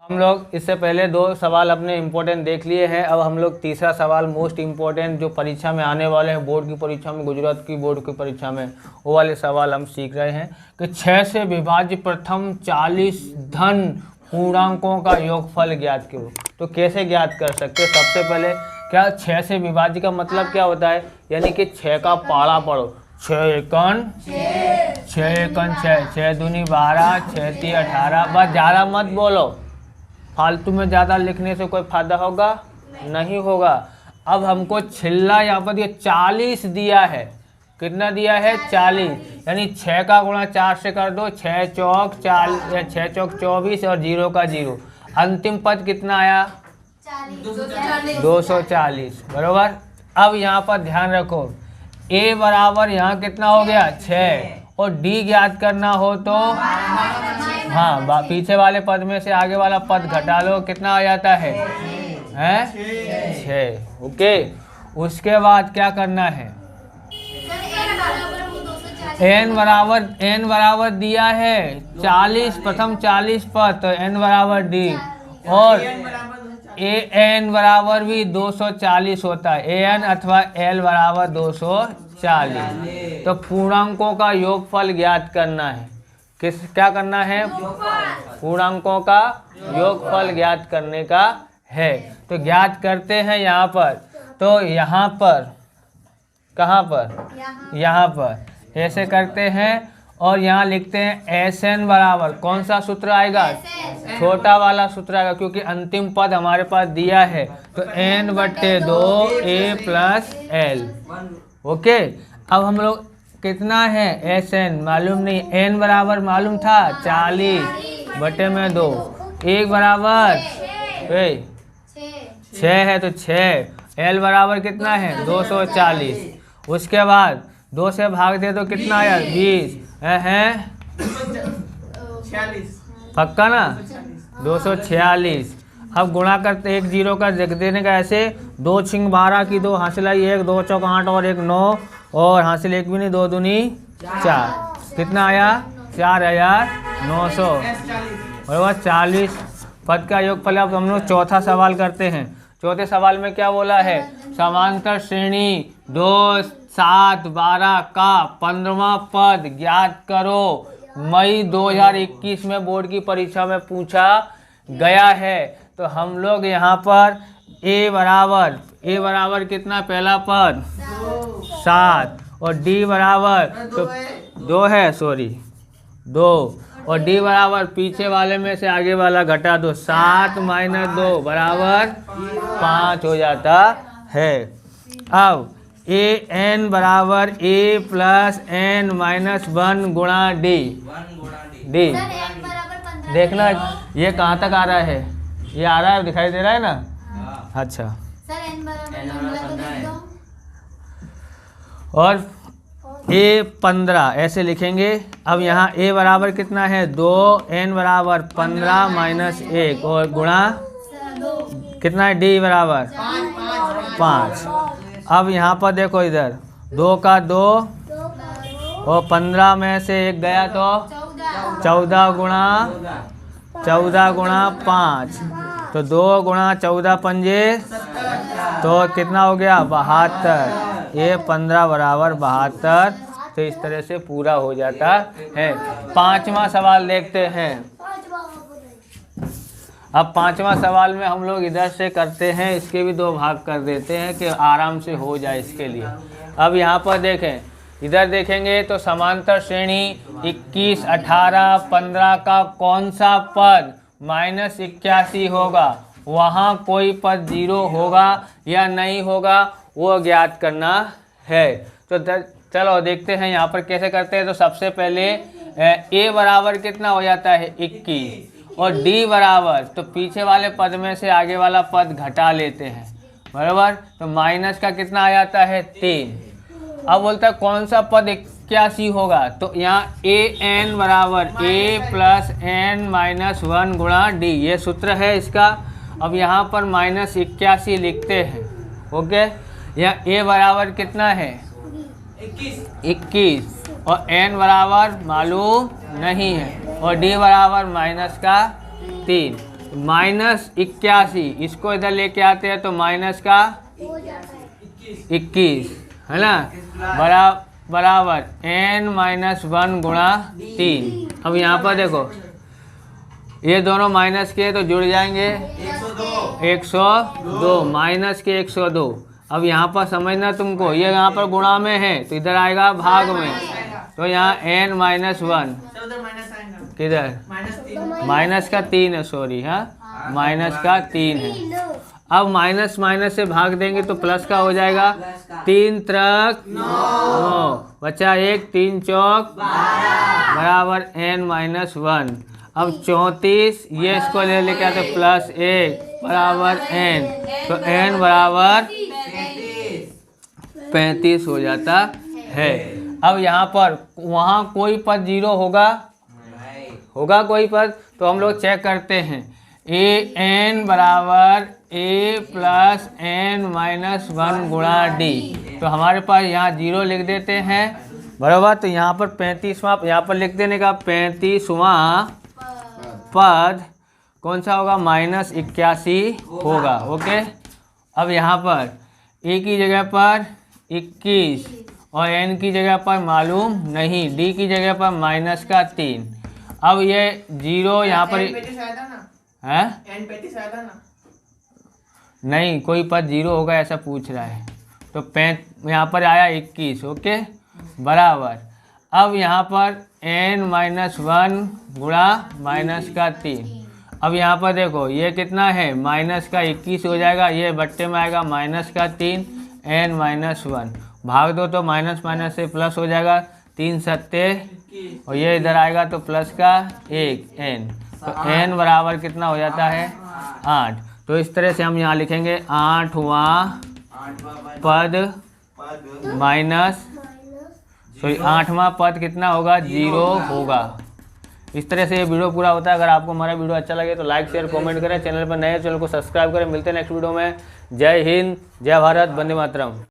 हम लोग इससे पहले 2 सवाल अपने इम्पोर्टेंट देख लिए हैं। अब हम लोग तीसरा सवाल मोस्ट इम्पोर्टेंट जो परीक्षा में आने वाले हैं, बोर्ड की परीक्षा में, गुजरात की बोर्ड की परीक्षा में, वो वाले सवाल हम सीख रहे हैं कि 6 से विभाज्य प्रथम 40 धन पूर्णांकों का योगफल ज्ञात करो। तो कैसे ज्ञात कर सकते हैं? सबसे पहले क्या 6 से विभाज्य का मतलब क्या होता है? यानी कि 6 का पारा पढ़ो। 6 एकन 6, 6 दूनी 12, 6 ती 18। बस ज़्यादा मत बोलो, फालतू में ज़्यादा लिखने से कोई फायदा होगा नहीं होगा। अब हमको छिल्ला यहाँ पर ये 40 दिया है। कितना दिया है? 40। यानी 6 का गुणा 4 से कर दो, 6 चौक 24 और 0 का 0। अंतिम पद कितना आया? 240। बरोबर। अब यहाँ पर ध्यान रखो, a बराबर यहाँ कितना हो गया? 6। और d ज्ञात करना हो तो हाँ, पीछे वाले पद में से आगे वाला पद घटा लो, कितना आ जाता है? 6। ओके। उसके बाद क्या करना है? n बराबर दिया है 40, प्रथम 40 पद, तो n बराबर d। और an बराबर भी 240 होता है। an अथवा l बराबर 240। तो पूर्णांकों का योगफल ज्ञात करना है। क्या करना है? पूर्णांकों का योगफल ज्ञात करने का है। तो ज्ञात करते हैं यहाँ पर। तो यहाँ पर, कहाँ पर? यहाँ पर ऐसे करते हैं और यहाँ लिखते हैं Sn बराबर, कौन सा सूत्र आएगा? छोटा वाला सूत्र आएगा, क्योंकि अंतिम पद हमारे पास दिया है। तो n/2 a plus l। Okay. अब हम लोग कितना है? Sn मालूम नहीं, n बराबर मालूम था 40/2। 1 बराबर 6 है, तो 6। l बराबर कितना है? 240। उसके बाद 2 से भाग दे तो कितना आया? 20 है 46। पक्का ना? 246। अब गुणा करते 1 0 का देने का ऐसे, 2 छिंग 12 की 2 हासिल आई 1, 2 चौक 8 और 1 9 और हासिल 1 भी नहीं, 2 दूनी 4। कितना आया? 4900। बराबर 40 पद का योगफल। अब हम लोग चौथा सवाल करते हैं। चौथे सवाल में क्या बोला है? समांतर श्रेणी 2, 7, 12 का 15वां पद ज्ञात करो। मई 2021 में बोर्ड की परीक्षा में पूछा गया है। तो हम लोग यहाँ पर a बराबर कितना? पहला पद 7 और d बराबर तो 2 है, 2 और d बराबर पीछे वाले में से आगे वाला घटा दो, 7 - 2 बराबर 5 हो जाता है। अब an बराबर a प्लस n - 1 गुणा d। देखना ये कहाँ तक आ रहा है? ये आ रहा है, दिखाई दे रहा है ना? अच्छा। और a 15 ऐसे लिखेंगे। अब यहाँ a बराबर कितना है? 2, n बराबर 15 - 1 और गुणा कितना है? d बराबर 5। अब यहाँ पर देखो, इधर 2 का 2 और 15 में से 1 गया तो 14 गुणा 5। तो 2 गुणा 14 पंजे तो कितना हो गया? 72। ये 15 बराबर 72। तो इस तरह से पूरा हो जाता है। 5वां सवाल देखते हैं। अब 5वां सवाल में हम लोग इधर से करते हैं, इसके भी 2 भाग कर देते हैं कि आराम से हो जाए इसके लिए। अब यहाँ पर देखें, इधर देखेंगे तो समांतर श्रेणी 21, 18, 15 का कौन सा पद -81 होगा? वहाँ कोई पद 0 होगा या नहीं होगा, वो ज्ञात करना है। तो चलो देखते हैं यहाँ पर कैसे करते हैं। तो सबसे पहले a बराबर कितना हो जाता है? 21 और d बराबर तो पीछे वाले पद में से आगे वाला पद घटा लेते हैं। बराबर। तो माइनस का कितना आ जाता है? 3। अब बोलता है कौन सा पद 81 होगा? तो यहाँ an बराबर a प्लस n - 1 गुणा d, ये सूत्र है इसका। अब यहाँ पर -81 लिखते हैं। ओके। यहाँ a बराबर कितना है? 21 और n बराबर मालूम नहीं है और d बराबर -3। -81, इसको इधर लेके आते हैं तो माइनस का 21 है ना, बराबर n-1 गुणा 3। अब यहाँ पर देखो ये दोनों माइनस के तो जुड़ जाएंगे 102, माइनस के 102। अब यहाँ पर समझना तुमको, ये यहाँ पर गुणा में है तो इधर आएगा भाग में, तो यहाँ n-1 किधर माइनस का 3 है, सॉरी, हाँ माइनस का 3 है। अब माइनस माइनस से भाग देंगे तो प्लस का हो जाएगा, 3 त्रिक 9 बचा 1, 3 चौक बराबर n-1। अब 34, ये इसको लेके आते प्लस 1 बराबर n, तो n बराबर 35 हो जाता है। अब यहाँ पर वहाँ कोई पद 0 होगा कोई पद, तो हम लोग चेक करते हैं, n बराबर a प्लस n-1 गुणा d, तो हमारे पास यहाँ 0 लिख देते हैं, बराबर। तो यहाँ पर 35वां, यहाँ पर लिख देने का 35वां पद कौन सा होगा, -81 होगा, ओके। अब यहाँ पर a की जगह पर 21 और n की जगह पर मालूम नहीं, d की जगह पर माइनस का 3। अब ये 0 यहाँ पर है, नहीं कोई पद 0 होगा ऐसा पूछ रहा है, तो यहाँ पर आया 21, ओके बराबर। अब यहाँ पर n-1 गुणा माइनस का 3। अब यहाँ पर देखो ये कितना है, माइनस का 21 हो जाएगा, ये बट्टे में आएगा माइनस का 3 n-1, भाग दो तो माइनस माइनस से प्लस हो जाएगा, 3 सत्ते, और ये इधर आएगा तो प्लस का 1 n, तो n बराबर कितना हो जाता है 8। तो इस तरह से हम यहाँ लिखेंगे 8वां पद माइनस, सॉरी 8वां पद कितना होगा, 0 होगा। इस तरह से ये वीडियो पूरा होता है। अगर आपको हमारा वीडियो अच्छा लगे तो लाइक शेयर कमेंट करें, चैनल पर नए चैनल को सब्सक्राइब करें। मिलते हैं नेक्स्ट वीडियो में। जय हिंद, जय भारत, वंदे मातरम।